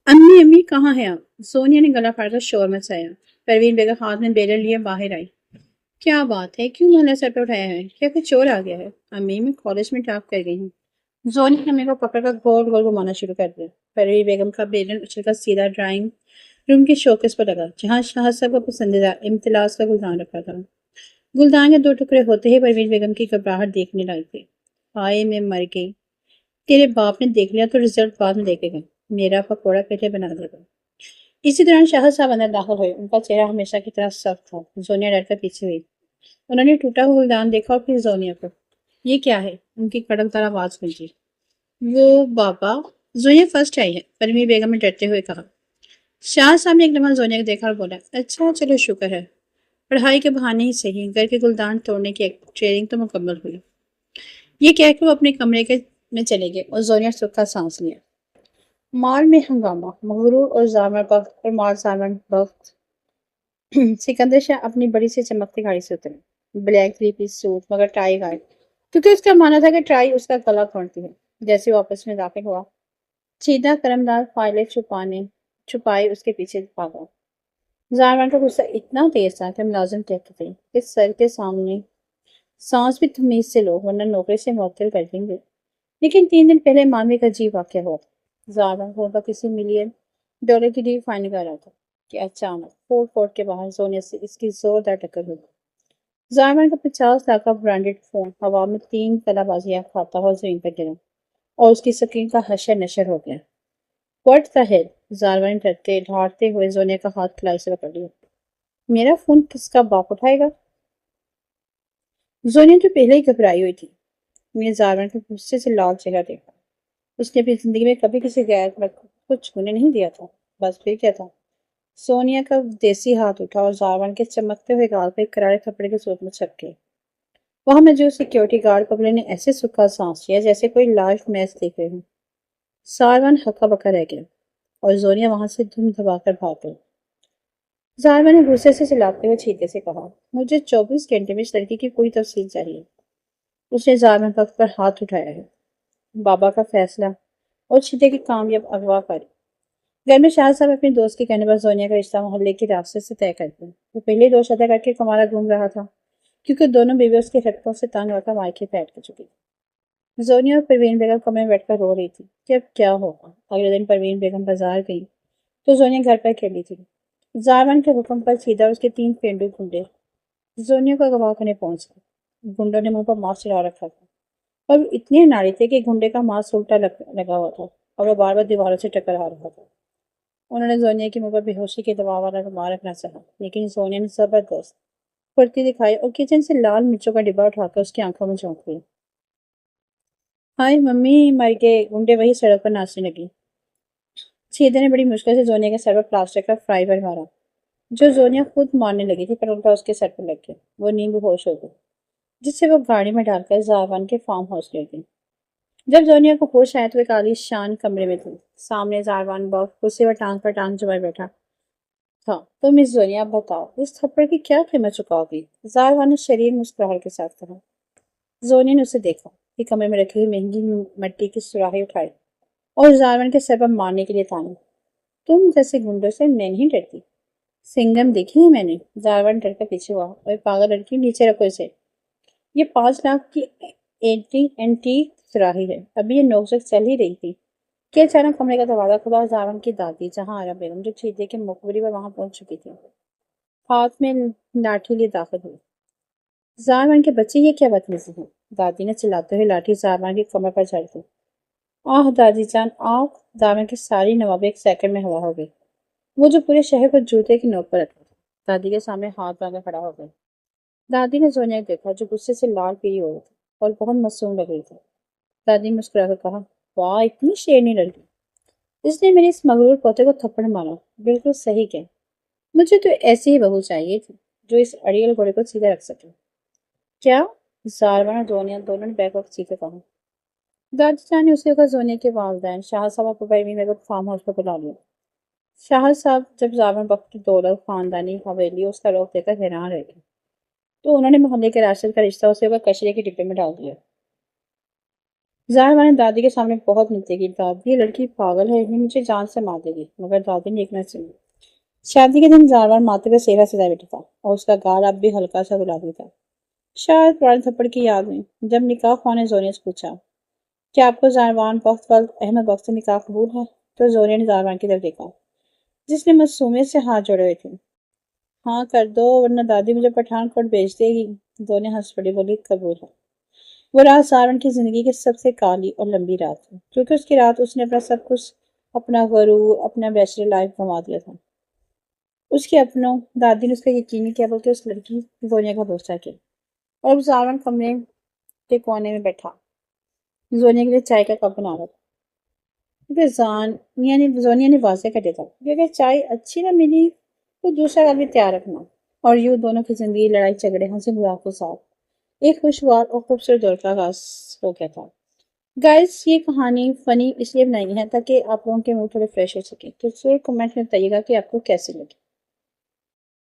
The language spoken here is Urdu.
امی امی کہاں ہیں آپ؟ سونیا نے گلا پھاڑ کر شور مچایا۔ پروین بیگم ہاتھ میں بیلر لیے باہر آئی۔ کیا بات ہے؟ کیوں محلہ سر پہ اٹھایا ہے؟ کیا کوئی چور آ گیا ہے؟ امی میں کالج میں ٹاپ کر گئی ہوں۔ زونیا نے امی کو پکڑ کر گول گول گھمانا شروع کر دیا۔ پروین بیگم کا بیلر اچھل کر سیدھا ڈرائنگ روم کے شوکیس پر لگا، جہاں شاہ صاحب کا پسندیدہ امتیاز کا گلدان رکھا تھا۔ گلدان کے دو ٹکڑے ہوتے ہی پروین بیگم کی گھبراہٹ دیکھنے لگ گئی۔ ہائے میں مر گئی، تیرے باپ نے دیکھ لیا تو رزلٹ بعد میں دیکھے گا، میرا پکوڑا پہلے بنا دے گا۔ اسی دوران شاہ صاحب اندر داخل ہوئے، ان کا چہرہ ہمیشہ کی طرح سخت تھا۔ زونیا ڈر کر پیچھے ہوئی، انہوں نے ٹوٹا ہوا گلدان دیکھا اور پھر زونیا کو۔ یہ کیا ہے؟ ان کی کڑک دار آواز گونجی۔ وہ بابا، زونیا فرسٹ آئی ہے، پروین بیگم نے ڈرتے ہوئے کہا۔ شاہ صاحب نے ایک لمحہ زونیا کو دیکھا اور بولا، اچھا چلو شکر ہے، پڑھائی کے بہانے ہی صحیح، گھر کے گلدان توڑنے کی ٹریننگ تو مکمل ہوئی۔ یہ کہہ کے وہ اپنے کمرے میں چلے گئے اور زونیا سکھا سانس لیا۔ مال میں ہنگامہ، مغرور اور زامر بخت اور مال زامر بخت۔ سکندر شاہ اپنی بڑی سے چمکتی گاڑی سے اترے، بلیک تھری پیس سوٹ مگر ٹائی غائب، کیونکہ اس کا مانا تھا کہ ٹائی اس کا گلا کھولتی ہے۔ جیسے وہ آپس میں داخل ہوا، سیدھا کرمدار فائلیں چھپائی اس کے پیچھے بھاگا۔ زارمن کا غصہ اتنا تیز تھا کہ ملازم کہتے تھے کہ سر کے سامنے سانس بھی تمیز سے لو ورنہ نوکری سے معطل کر دیں گے۔ لیکن 3 دن پہلے مانوی کا عجیب واقعہ ہوا تھا۔ زارمن کو کسی $1 ملین کی ڈیل فائنل کر رہا تھا کہ اچانک فورٹ کے باہر زونیا سے اس کی زوردار ٹکر ہوئی۔ زارمن کا 50 لاکھ کا برانڈڈ فون ہوا میں 3 تلا بازیاں کھاتا ہوا زمین پر گرا اور اس کی سکرین کا حشر نشر ہو گیا۔ What the hell! زارمن نے ڈھارتے ہوئے زونیا کا ہاتھ کلائی سے پکڑ لیا۔ میرا فون کس کا باپ اٹھائے گا؟ زونیا تو پہلے ہی گھبرائی ہوئی تھی۔ میں زارمن کے غصے سے لال چہرہ دیکھا۔ اس نے اپنی زندگی میں کبھی کسی غیر مرد کو چھونے نہیں دیا تھا۔ بس پھر کیا تھا؟ سونیا کا دیسی ہاتھ اٹھا اور زارمن کے چمکتے ہوئے گال پہ ایک کراڑے تھپڑے کے صورت میں چھپکے۔ وہاں موجود سیکیورٹی گارڈ پگلے نے ایسے سکھا سانس لیا جیسے کوئی لائیو میچ دیکھ رہے ہوں۔ زارمن ہکا بکا رہ گیا اور زونیا وہاں سے دھم دھما کر بھاگ گئی۔ زارمن نے غصے سے چلاتے ہوئے چیتے سے کہا، مجھے 24 گھنٹے میں اس لڑکی کی پوری تفصیل چاہیے۔ اس نے زارمن وقت پر ہاتھ اٹھایا ہے۔ بابا کا فیصلہ اور چیتے کی کامیاب اغوا کاری۔ گھر میں شاہ صاحب اپنے دوست کے کہنے پر زونیا کا رشتہ محلے کے راستے سے طے کرتے ہیں۔ وہ پہلے 2 شادیاں کر کے کمارا گھوم رہا تھا، کیونکہ دونوں بیوی اس کے حرکتوں سے تنگ ہو کر مائکے بیٹھ کر چکی تھی۔ زونیا اور پروین بیگم کمرے میں بیٹھ کر رو رہی تھی کہ اب کیا ہوگا۔ اگلے دن پروین بیگم بازار گئی تو زونیا گھر پر اکیلی تھی۔ زارمن کے حکم پر سیدھا اس کے 3 پینڈو گنڈے زونیا کو اغوا کرنے پہنچ گئے۔ گنڈوں نے منہ پر ماسک چڑھا رکھا تھا اور وہ اتنے ناڑی تھے کہ گنڈے کا ماسک الٹا لگا ہوا تھا اور وہ بار بار دیواروں سے ٹکرا رہا تھا۔ انہوں نے زونیا کے منہ پر بے ہوشی کے دوا والا رومال رکھنا چاہا، لیکن زونیا نے زبردست پھرتی دکھائی اور کچن سے لال مرچوں کا ڈبہ اٹھا کر اس کی آنکھوں میں جھونک دیا۔ ہائے ممی مر گئے! گنڈے وہی سڑک پر ناچنے لگی۔ سیدھے نے بڑی مشکل سے زونیا کے سر پر پلاسٹر کا فرائی پین مارا، جو زونیا خود مارنے لگی تھی، پر الٹا اس کے سر پر لگ گیا۔ وہ نیم بے ہوش ہو گئی، جس سے وہ گاڑی میں ڈال کر زارمن کے فارم ہاؤس لے گئی۔ جب زونیا کو ہوش آیا تو ایک عالی شان کمرے میں تھی۔ سامنے زارمن بخت کرسی پر ٹانگ جمائے بیٹھا تھا۔ تو مس زونیا اب بتاؤ، اس تھپڑ کی کیا قیمت چکاؤ گی؟ زارمن نے شریر مسکراہٹ کے ساتھ کہا۔ زونیا نے اسے دیکھا کہ کمرے میں رکھی ہوئی مہنگی مٹی کی سراہی اٹھائی اور زارمن کے سر پر مارنے کے لیے تانے۔ تم جیسے گنڈوں سے میں نہیں ڈرتی، سنگم دیکھی ہے میں نے۔ زارمن ڈر کر پیچھے ہوا، اور پاگل لڑکی نیچے رکھو اسے، یہ 5 لاکھ کی اینٹیک سراہی ہے، ابھی یہ نوک جھوک چل ہی رہی تھی کہ اچانک کمرے کا دروازہ کھلا اور زارمن کی دادی جہاں آرا بیگم جو چیتے کے مقبری پر وہاں پہنچ چکی تھی، ہاتھ میں لاٹھی لیے داخل ہوئی۔ زارمن کے بچے، یہ کیا بدتمیزی ہے؟ دادی نے چلاتے ہوئے لاٹھی زارمن کی کمر پر جھڑ دی۔ آہ دادی جان آہ! زارمن کی ساری نوابیں 1 سیکنڈ میں ہوا ہو گئی، وہ جو پورے شہر کو جوتے کی نوک پر رکھا تھا۔ دادی کے سامنے ہاتھ باندھے کھڑا ہو گئی۔ دادی نے زونیا کو دیکھا جو غصے سے لال پیلی ہو رہی تھی اور بہت معصوم لگ رہی تھی۔ دادی نے مسکرا کر کہا، واہ اتنی شیرنی لڑکی! اس نے میرے اس مغرور پوتے کو تھپڑ مارا۔ بالکل صحیح کہ مجھے تو ایسی ہی بہو چاہیے تھی جو اس اڑیل گھوڑے کو سیدھا رکھ سکے۔ کیا؟ زارمن اور زونیا دونوں نے بیک وقت سیکھے کہا۔ دادی جان نے اسی وقت زونیا کے والدین شاہ صاحب کو پروین بیگم فارم ہاؤس پر بلا لیا۔ شاہ صاحب جب زارمن وقت کی دولت، خاندانی حویلی اور اس کا رخ دے کر حیران رہ گئے تو انہوں نے محلے کے راشد کا رشتہ اسے اوپر کچرے کے ڈبے میں ڈال دیا۔ زہرا نے دادی کے سامنے بہت ملتے گی، دادی یہ لڑکی پاگل ہے، یہ مجھے جان سے مار دے گی، مگر دادی نے ایک نہ سنی۔ شادی کے دن زہرا ماتھے پہ سہرا سجائے بیٹھا تھا اور اس کا گال اب بھی ہلکا سا گلابی تھا، شاید پرانے تھپڑ کی یاد میں۔ جب نکاح خواہ نے زونیا سے پوچھا کیا آپ کو زاروان وقت احمد وقت سے نکاح قبول ہے، تو زونیا نے زاروان کی طرف دیکھا جس نے معصومیت سے ہاتھ جوڑے ہوئے تھے۔ ہاں کر دو ورنہ دادی مجھے پٹھان کوٹ بھیج دے گی، زونیا ہنس پڑی، بولی قبول ہے۔ وہ رات زاروان کی زندگی کی سب سے کالی اور لمبی رات تھی، کیونکہ اس کی رات اس نے اپنا سب کچھ، اپنا غرور، اپنا بیچلر لائف گنوا دیا تھا۔ اس کے اپنوں، دادی نے اس کا یقین نہیں کیا بلکہ اس لڑکی زونیا کا بھروسہ کیا، اور اب زاروان کمرے کے کونے میں بیٹھا زونیا کے لیے چائے کا کپ بنا رہا تھا، کیونکہ زونیا نے واضح کر دیا تھا کہ اگر چائے اچھی نہ ملی تو دوسرا کپ بھی تیار رکھنا، اور یوں دونوں کی زندگی لڑائی جھگڑے ہنسی مذاق کے ساتھ ایک خوشگوار اور خوبصورت دور کا آغاز ہو گیا تھا۔ گائز یہ کہانی فنی اس لیے بنائی ہے تاکہ آپ لوگوں کے موڈ تھوڑے فریش ہو سکے، تو ضرور کمنٹ میں بتائیے گا کہ آپ کو کیسی لگی۔